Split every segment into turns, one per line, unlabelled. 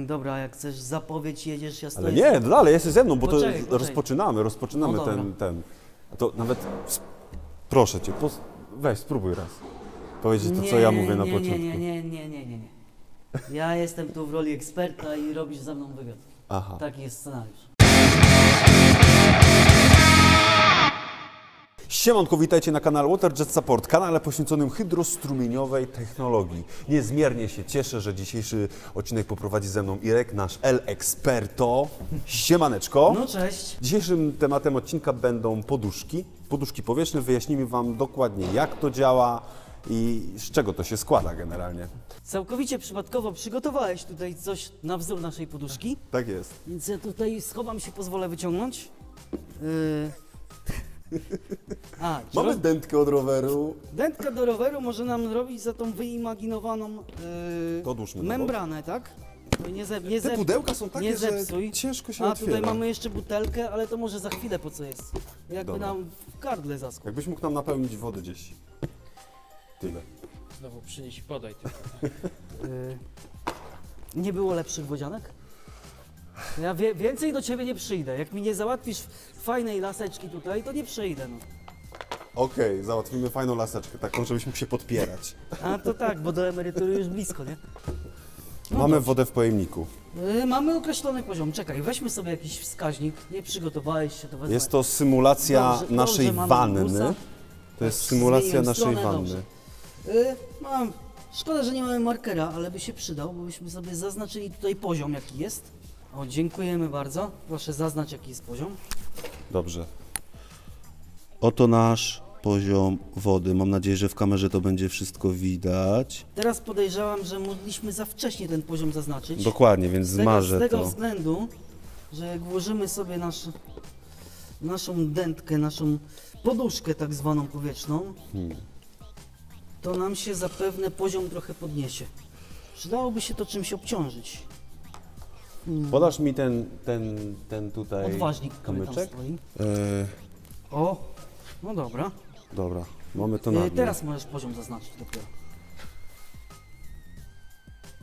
Dobra, jak chcesz zapowiedź, jedziesz, ja stoję...
Ale nie, dalej, jesteś ze mną, bo
Poczekaj,
to
poczekaj.
rozpoczynamy
No dobra.
ten. To nawet, proszę Cię, weź, spróbuj raz. Powiedzieć to, co ja mówię na początku.
Nie. Ja jestem tu w roli eksperta i robisz ze mną wywiad.
Aha.
Taki jest scenariusz.
Siemanko, witajcie na kanale WaterJet Support, kanale poświęconym hydrostrumieniowej technologii. Niezmiernie się cieszę, że dzisiejszy odcinek poprowadzi ze mną Irek, nasz El-Experto. Siemaneczko.
No cześć.
Dzisiejszym tematem odcinka będą poduszki. Poduszki powietrzne. Wyjaśnimy Wam dokładnie, jak to działa i z czego to się składa generalnie.
Całkowicie przypadkowo przygotowałeś tutaj coś na wzór naszej poduszki,
Tak jest.
więc ja tutaj schowam się, pozwolę wyciągnąć.
Mamy dętkę od roweru.
Dętka do roweru może nam robić za tą wyimaginowaną
To odłóżmy na bok.
membranę, tak? No
Te pudełka są takie,
nie
że
zepsuj.
ciężko się
A
otwiera.
tutaj mamy jeszcze butelkę, ale to może za chwilę po co jest. Jakby
Dobra.
nam w gardle zaschło.
Jakbyś mógł nam napełnić wody gdzieś. Tyle.
Znowu przynieś i podaj.
Nie było lepszych wodzianek? Ja więcej do ciebie nie przyjdę. Jak mi nie załatwisz fajnej laseczki tutaj, to nie przyjdę. No.
Okej, załatwimy fajną laseczkę, taką, żebyśmy się podpierać.
A to tak, bo do emerytury już blisko, nie? No
Mamy wodę w pojemniku.
Mamy określony poziom. Czekaj, weźmy sobie jakiś wskaźnik. Nie przygotowałeś się, to wezmę.
Jest to symulacja
Dobrze,
naszej
mamy
wanny.
busa.
To jest symulacja
Zmieniłem
naszej
stronę,
wanny.
dobrze. Szkoda, że nie mamy markera, ale by się przydał, bo byśmy sobie zaznaczyli tutaj poziom, jaki jest. O, dziękujemy bardzo. Proszę zaznacz, jaki jest poziom.
Dobrze. Oto nasz poziom wody. Mam nadzieję, że w kamerze to będzie wszystko widać.
Teraz podejrzewam, że mogliśmy za wcześnie ten poziom zaznaczyć.
Dokładnie, więc
Z
zmarzę
tego
to.
względu, że jak włożymy sobie naszą dętkę, naszą poduszkę tak zwaną powietrzną, to nam się zapewne poziom trochę podniesie. Przydałoby się to czymś obciążyć.
Podasz mi ten tutaj
Odważnik, który tam
kamyczek?
stoi.
E,
O, no dobra.
dobra, mamy to na dnie.
Teraz możesz poziom zaznaczyć dopiero.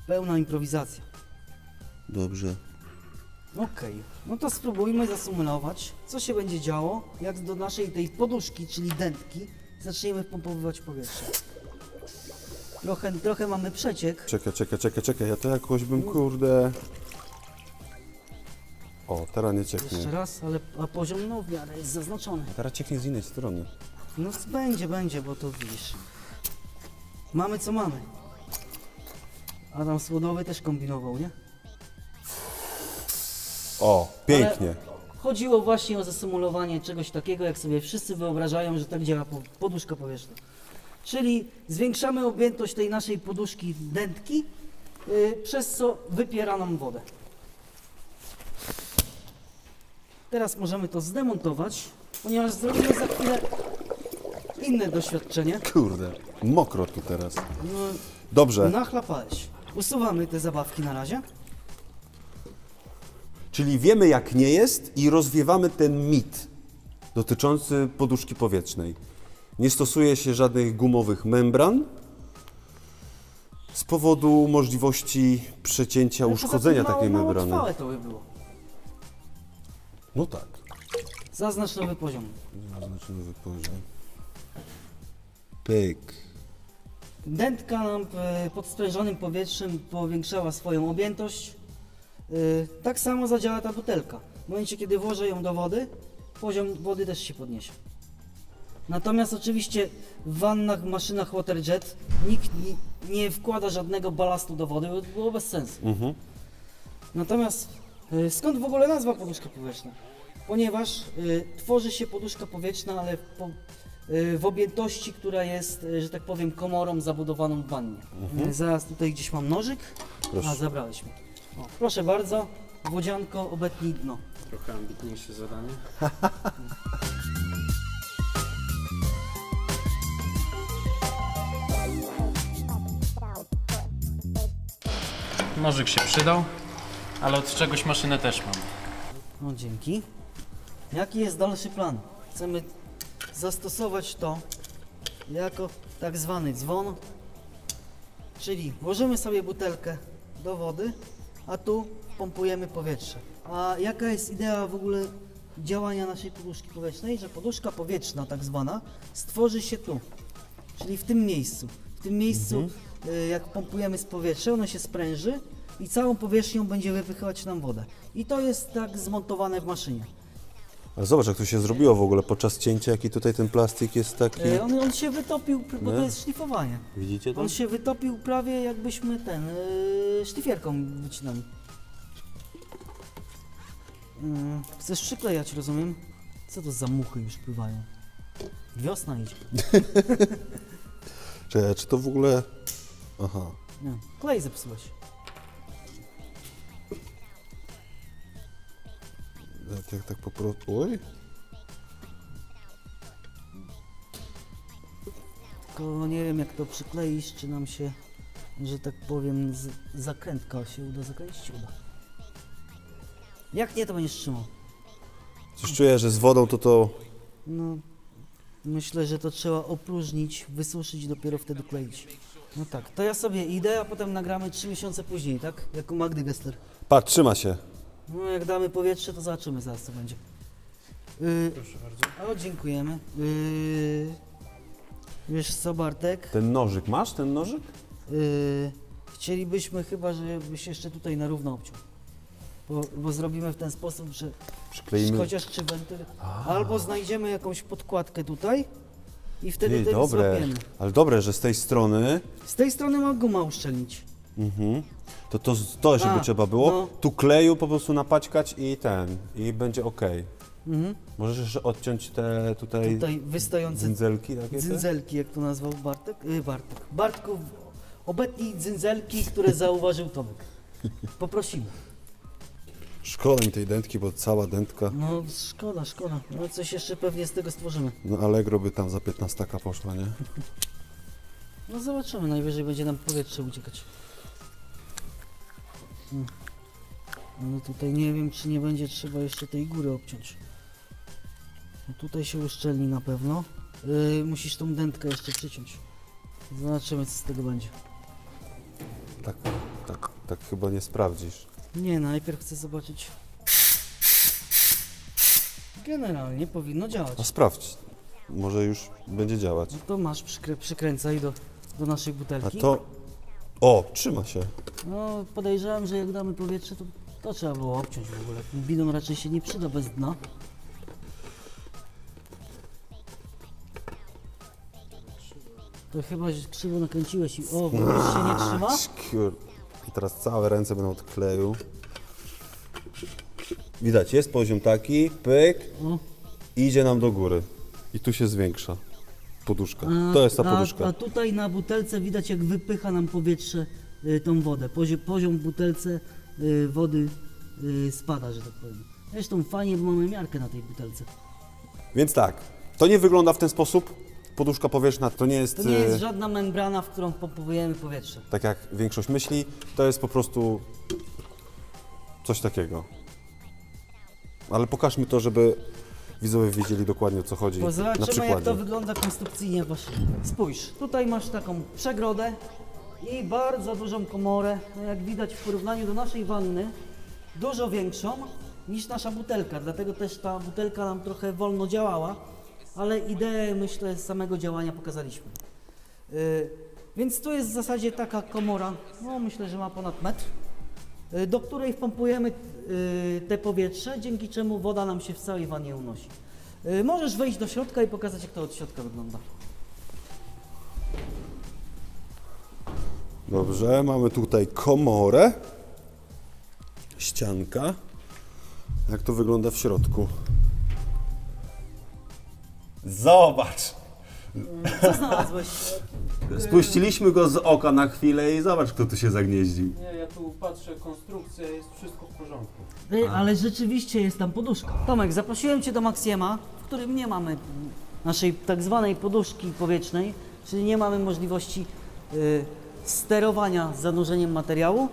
Pełna improwizacja.
Dobrze.
Okej, no to spróbujmy zasymulować, co się będzie działo, jak do naszej tej poduszki, czyli dętki, zaczniemy wpompowywać powietrze. Trochę mamy przeciek.
Czekaj, ja to jakoś bym, kurde... O, teraz nie cieknie.
Jeszcze raz, a poziom no w miarę jest zaznaczony.
A teraz cieknie z innej strony.
No będzie, bo to widzisz. Mamy co mamy. Adam Słodowy też kombinował, nie?
O, pięknie.
Chodziło właśnie o zasymulowanie czegoś takiego, jak sobie wszyscy wyobrażają, że tak działa poduszka powietrzna. Czyli zwiększamy objętość tej naszej poduszki dętki, przez co wypiera nam wodę. Teraz możemy to zdemontować, ponieważ zrobimy za chwilę inne doświadczenie.
Kurde, mokro tu teraz.
No,
Dobrze,
nachlapałeś. Usuwamy te zabawki na razie.
czyli wiemy jak nie jest i rozwiewamy ten mit dotyczący poduszki powietrznej. Nie stosuje się żadnych gumowych membran z powodu możliwości przecięcia, uszkodzenia takiej membrany.
Mało to by było.
No tak.
Zaznacz nowy poziom.
Zaznaczmy nowy poziom. Pyk.
Dętka nam pod sprężonym powietrzem powiększała swoją objętość. Tak samo zadziała ta butelka. W momencie, kiedy włożę ją do wody, poziom wody też się podniesie. Natomiast oczywiście w wannach, w maszynach WaterJet nikt nie wkłada żadnego balastu do wody, bo to było bez sensu. Natomiast skąd w ogóle nazwa poduszka powietrzna? Ponieważ tworzy się poduszka powietrzna, ale w objętości, która jest, że tak powiem, komorą zabudowaną w wannie. Zaraz tutaj gdzieś mam nożyk.
Proszę.
A, zabrałeś mi. O, proszę bardzo, wodzianko, obetnij dno.
Trochę ambitniejsze zadanie. Nożyk się przydał, ale od czegoś maszynę też mam.
No dzięki. Jaki jest dalszy plan? Chcemy zastosować to jako tak zwany dzwon, czyli włożymy sobie butelkę do wody a tu pompujemy powietrze. A jaka jest idea w ogóle działania naszej poduszki powietrznej? Że poduszka powietrzna tak zwana stworzy się tu, czyli w tym miejscu. W tym miejscu jak pompujemy z powietrza, ono się spręży i całą powierzchnią będzie wypychać nam wodę. I to jest tak zmontowane w maszynie.
Ale zobacz, jak to się zrobiło w ogóle podczas cięcia, jaki tutaj ten plastik jest taki.
On się wytopił, bo
Nie?
to jest szlifowanie.
Widzicie to?
On się wytopił prawie jakbyśmy szlifierką wycinali. Chcesz przyklejać, rozumiem? Co to za muchy już pływają? Wiosna idzie.
Czekaj, czy to w ogóle... Aha.
Nie, klej zepsułeś.
Tak po prostu... Oj.
Tylko nie wiem jak to przykleisz, czy nam się, że tak powiem, zakrętka się uda zakręcić? Uda. Jak nie, to będziesz trzymał.
Coś czuję, że z wodą to...
No, myślę, że to trzeba opróżnić, wysuszyć i dopiero wtedy kleić. No tak, to ja sobie idę, a potem nagramy 3 miesiące później, tak? Jak u Magdy Gessler.
Patrz, trzyma się.
No jak damy powietrze, to zobaczymy zaraz co będzie.
Proszę bardzo.
O, dziękujemy. Wiesz co, Bartek?
Ten nożyk, masz ten nożyk?
Chcielibyśmy chyba, żebyś jeszcze tutaj na równo obciął. Bo zrobimy w ten sposób, że
Przykleimy.
chociaż 3 wentyl, albo znajdziemy jakąś podkładkę tutaj i wtedy
Ty,
tego
dobre.
złapiemy.
Ale dobre, że z tej strony...
Z tej strony ma guma uszczelnić.
To żeby
A,
trzeba było.
no.
Tu kleju po prostu napaćkać i będzie ok.
Mhm.
Możesz jeszcze odciąć te tutaj
Tutaj wystające
dzyndzelki takie? te?
dzynzelki, jak to nazwał Bartek? Bartku, obetnij dzynzelki, które zauważył Tomek. Poprosimy.
Szkoda mi tej dętki, bo cała dętka.
No szkoda. No coś jeszcze pewnie z tego stworzymy.
No Allegro by tam za 15 poszła, nie?
No zobaczymy, najwyżej będzie nam powietrze uciekać. Ale tutaj nie wiem, czy nie będzie trzeba jeszcze tej góry obciąć. No tutaj się uszczelni na pewno. Musisz tą dętkę jeszcze przyciąć. Zobaczymy, co z tego będzie.
Tak chyba nie sprawdzisz.
Nie, najpierw chcę zobaczyć. Generalnie powinno działać.
A sprawdź. Może już będzie działać.
No to masz, przykręcaj do naszej
A
butelki.
to... O, trzyma się.
No podejrzewam, że jak damy powietrze, to trzeba było obciąć w ogóle. Bidon raczej się nie przyda bez dna. To chyba że krzywo nakręciłeś i już się nie trzyma?
I teraz całe ręce będą od kleju. Widać, jest poziom taki, pyk,
O.
i idzie nam do góry. I tu się zwiększa poduszka. To jest ta poduszka.
A tutaj na butelce widać jak wypycha nam powietrze tą wodę. Poziom w butelce wody spada, że tak powiem. Zresztą fajnie, bo mamy miarkę na tej butelce.
Więc tak, to nie wygląda w ten sposób. Poduszka powietrzna to nie jest...
To nie jest żadna membrana, w którą pompujemy powietrze.
Tak jak większość myśli, to jest po prostu coś takiego. Ale pokażmy to, żeby widzowie wiedzieli dokładnie o co chodzi
Bo
na
zobaczymy jak
przykładzie.
to wygląda konstrukcyjnie właśnie. Spójrz, tutaj masz taką przegrodę i bardzo dużą komorę, no jak widać w porównaniu do naszej wanny, dużo większą niż nasza butelka, dlatego też ta butelka nam trochę wolno działała, ale ideę myślę z samego działania pokazaliśmy. Więc tu jest w zasadzie taka komora, no myślę, że ma ponad metr, do której wpompujemy te powietrze, dzięki czemu woda nam się w całej wannie unosi. Możesz wejść do środka i pokazać jak to od środka wygląda.
Dobrze, mamy tutaj komorę, ścianka. Jak to wygląda w środku? Zobacz!
Co znalazłeś?
Spuściliśmy go z oka na chwilę i zobacz, kto tu się zagnieździł.
Nie, ja tu patrzę, konstrukcja, jest wszystko w porządku.
Ale rzeczywiście jest tam poduszka. Tomek, zaprosiłem Cię do Maxiema, w którym nie mamy naszej tak zwanej poduszki powietrznej, czyli nie mamy możliwości sterowania zanurzeniem materiału.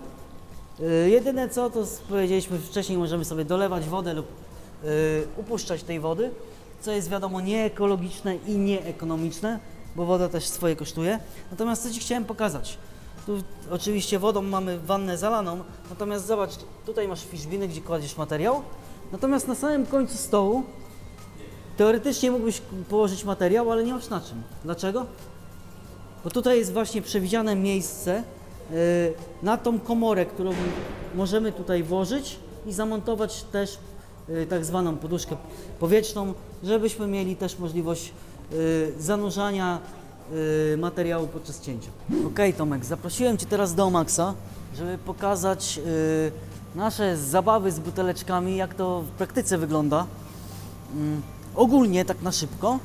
Jedyne co, to powiedzieliśmy wcześniej, możemy sobie dolewać wodę lub upuszczać tej wody, co jest wiadomo nieekologiczne i nieekonomiczne, bo woda też swoje kosztuje. Natomiast co Ci chciałem pokazać. Tu oczywiście wodą mamy wannę zalaną, natomiast zobacz, tutaj masz fiszbiny, gdzie kładziesz materiał, natomiast na samym końcu stołu teoretycznie mógłbyś położyć materiał, ale nie masz na czym. Dlaczego? Bo tutaj jest właśnie przewidziane miejsce na tą komorę, którą możemy tutaj włożyć i zamontować też tak zwaną poduszkę powietrzną, żebyśmy mieli też możliwość zanurzania materiału podczas cięcia. Ok, Tomek, zaprosiłem Cię teraz do Omaxa, żeby pokazać nasze zabawy z buteleczkami, jak to w praktyce wygląda. Ogólnie, tak na szybko,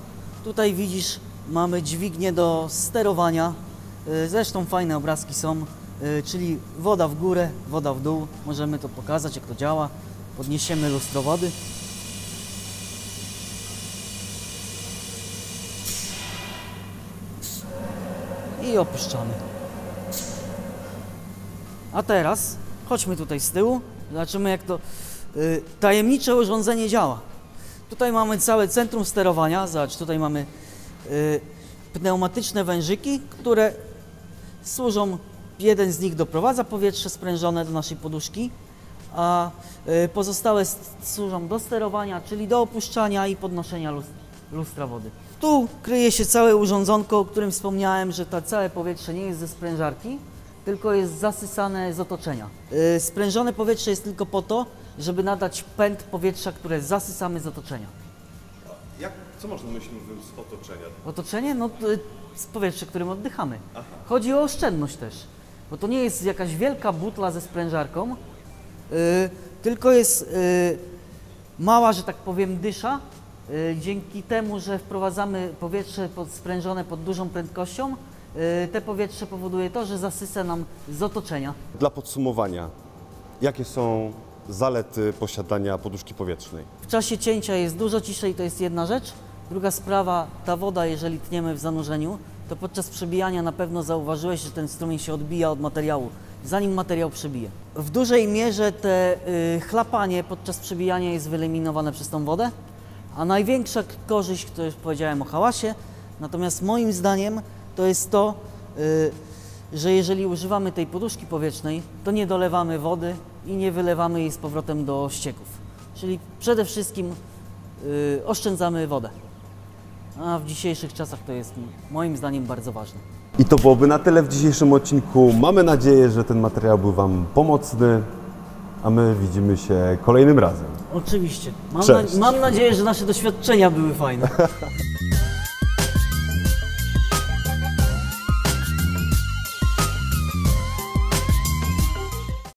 tutaj widzisz, mamy dźwignię do sterowania, zresztą fajne obrazki są, czyli woda w górę, woda w dół, możemy to pokazać, jak to działa. Podniesiemy lustro wody. I opuszczamy. A teraz chodźmy tutaj z tyłu, zobaczymy, jak to tajemnicze urządzenie działa. Tutaj mamy całe centrum sterowania. Zobacz, tutaj mamy pneumatyczne wężyki, które służą, jeden z nich doprowadza powietrze sprężone do naszej poduszki, a pozostałe służą do sterowania, czyli do opuszczania i podnoszenia lustra wody. Tu kryje się całe urządzonko, o którym wspomniałem, że to całe powietrze nie jest ze sprężarki, tylko jest zasysane z otoczenia. Sprężone powietrze jest tylko po to, żeby nadać pęd powietrza, które zasysamy z otoczenia.
Co można myśleć z otoczenia?
Otoczenie? No to jest powietrze, którym oddychamy. Chodzi o oszczędność też, bo to nie jest jakaś wielka butla ze sprężarką, tylko jest mała, że tak powiem, dysza. Dzięki temu, że wprowadzamy powietrze sprężone pod dużą prędkością, te powietrze powoduje to, że zasysa nam z otoczenia.
Dla podsumowania, jakie są zalety posiadania poduszki powietrznej?
W czasie cięcia jest dużo ciszej, to jest jedna rzecz. Druga sprawa, ta woda, jeżeli tniemy w zanurzeniu, to podczas przebijania na pewno zauważyłeś, że ten strumień się odbija od materiału, zanim materiał przebije. W dużej mierze te chlapanie podczas przebijania jest wyeliminowane przez tą wodę, a największa korzyść, to już powiedziałem o hałasie, natomiast moim zdaniem to jest to, że jeżeli używamy tej poduszki powietrznej, to nie dolewamy wody i nie wylewamy jej z powrotem do ścieków. Czyli przede wszystkim oszczędzamy wodę. A w dzisiejszych czasach to jest moim zdaniem bardzo ważne.
I to byłoby na tyle w dzisiejszym odcinku. Mamy nadzieję, że ten materiał był Wam pomocny, a my widzimy się kolejnym razem.
Oczywiście.
Cześć.
Mam nadzieję, że nasze doświadczenia były fajne.